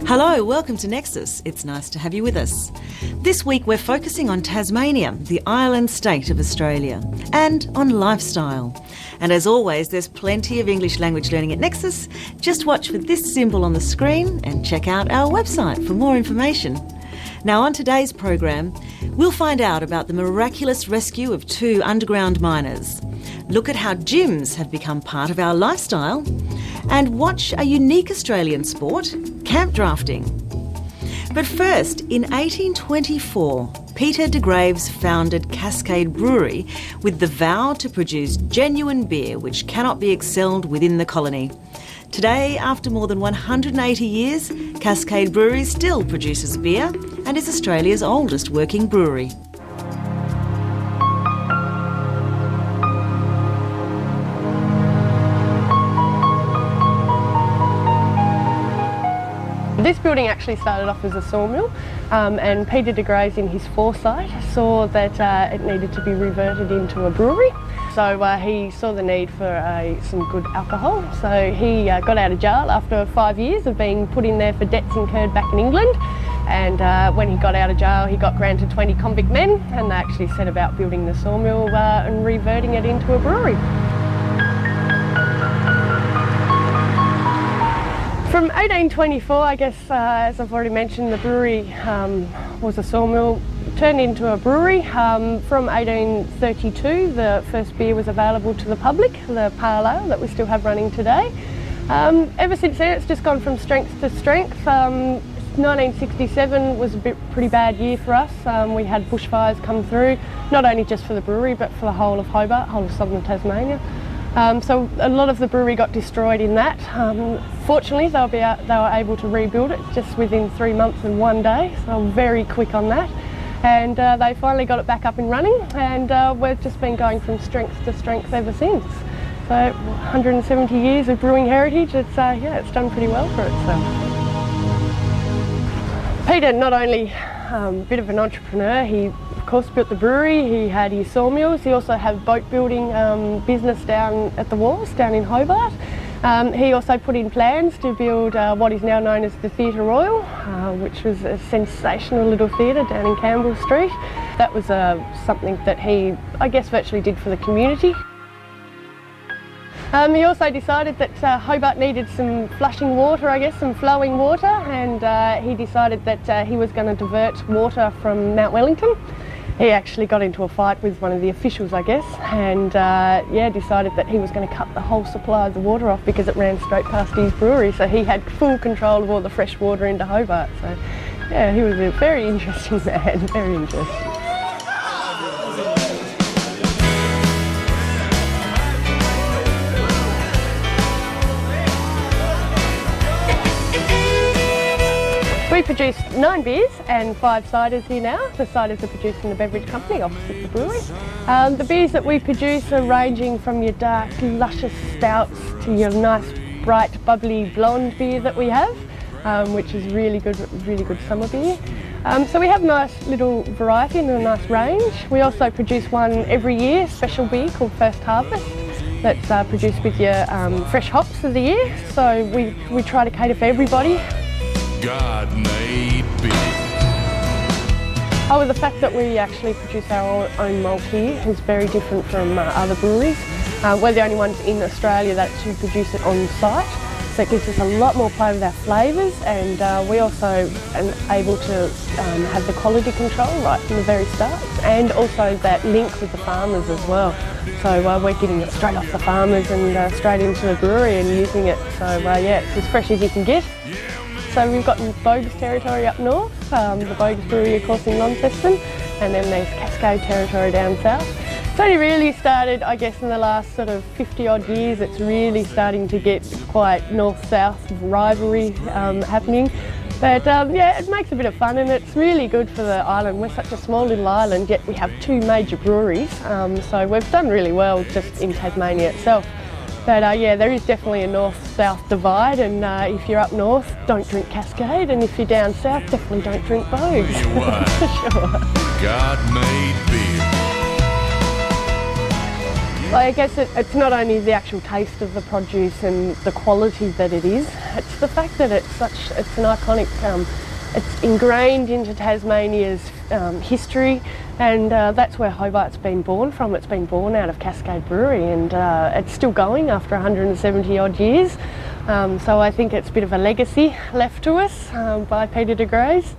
Hello, welcome to Nexus. It's nice to have you with us. This week we're focusing on Tasmania, the island state of Australia, and on lifestyle. And as always, there's plenty of English language learning at Nexus. Just watch for this symbol on the screen and check out our website for more information. Now, on today's program, we'll find out about the miraculous rescue of 2 underground miners, look at how gyms have become part of our lifestyle, and watch a unique Australian sport, camp drafting. But first, in 1824, Peter de Graves founded Cascade Brewery with the vow to produce genuine beer which cannot be excelled within the colony. Today, after more than 180 years, Cascade Brewery still produces beer and is Australia's oldest working brewery. This building actually started off as a sawmill, and Peter de Graves, in his foresight, saw that it needed to be reverted into a brewery. So he saw the need for some good alcohol. So he got out of jail after 5 years of being put in there for debts incurred back in England. And when he got out of jail, he got granted 20 convict men, and they actually set about building the sawmill and reverting it into a brewery. From 1824, I guess, as I've already mentioned, the brewery was a sawmill turned into a brewery. From 1832, the first beer was available to the public, the pale ale that we still have running today. Ever since then, it's just gone from strength to strength. 1967 was a pretty bad year for us. We had bushfires come through, not only just for the brewery, but for the whole of Hobart, whole of southern Tasmania. So a lot of the brewery got destroyed in that. Fortunately, they were able to rebuild it just within 3 months and 1 day, so very quick on that. And they finally got it back up and running, and we've just been going from strength to strength ever since. So 170 years of brewing heritage, it's done pretty well for itself. Peter, not only a bit of an entrepreneur, he of course built the brewery, he had his sawmills, he also had boat building business down at the wharves down in Hobart. He also put in plans to build what is now known as the Theatre Royal, which was a sensational little theatre down in Campbell Street. That was something that he, I guess, virtually did for the community. He also decided that Hobart needed some flushing water, I guess, some flowing water, and he decided that he was going to divert water from Mount Wellington. He actually got into a fight with one of the officials, I guess, and decided that he was going to cut the whole supply of the water off because it ran straight past his brewery, so he had full control of all the fresh water into Hobart. So yeah, he was a very interesting man, very interesting. We produce 9 beers and 5 ciders here now. The ciders are produced in the beverage company opposite the brewery. The beers that we produce are ranging from your dark, luscious stouts to your nice, bright, bubbly blonde beer that we have, which is really good summer beer. So we have a nice little variety and a nice range. We also produce one every year, special beer called First Harvest, that's produced with your fresh hops of the year. So we try to cater for everybody. God-made beer. The fact that we actually produce our own malt here is very different from other breweries. We're the only ones in Australia that actually produce it on site, so it gives us a lot more play with our flavours, and we also are able to have the quality control right from the very start, and also that link with the farmers as well. So we're getting it straight off the farmers and straight into the brewery and using it. So yeah, it's as fresh as you can get. So we've got Bogus territory up north, the Bogus brewery of course in Launceston, and then there's Cascade territory down south. It's only really started, I guess, in the last sort of 50 odd years. It's really starting to get quite north-south rivalry happening. But yeah, it makes a bit of fun, and it's really good for the island. We're such a small little island, yet we have 2 major breweries, so we've done really well just in Tasmania itself. But yeah, there is definitely a north-south divide, and if you're up north, don't drink Cascade, and if you're down south, definitely don't drink Bogues. For sure. God-made beer. Well, I guess it's not only the actual taste of the produce and the quality that it is, it's the fact that it's an iconic, it's ingrained into Tasmania's history, and that's where Hobart's been born from. It's been born out of Cascade Brewery, and it's still going after 170 odd years. So I think it's a bit of a legacy left to us by Peter de Grey's.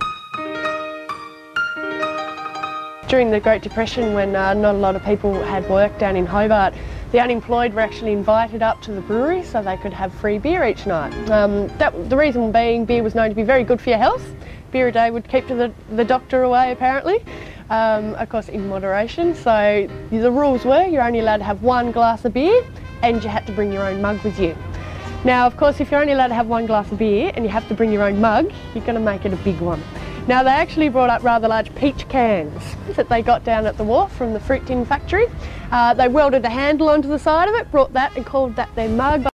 During the Great Depression, when not a lot of people had work down in Hobart, the unemployed were actually invited up to the brewery so they could have free beer each night. The reason being, beer was known to be very good for your health. Beer a day would keep the doctor away, apparently, of course in moderation. So the rules were you're only allowed to have one glass of beer and you had to bring your own mug with you. Now, of course, if you're only allowed to have one glass of beer and you have to bring your own mug, you're going to make it a big one. Now, they actually brought up rather large peach cans that they got down at the wharf from the fruit tin factory. They welded a handle onto the side of it, brought that and called that their mug.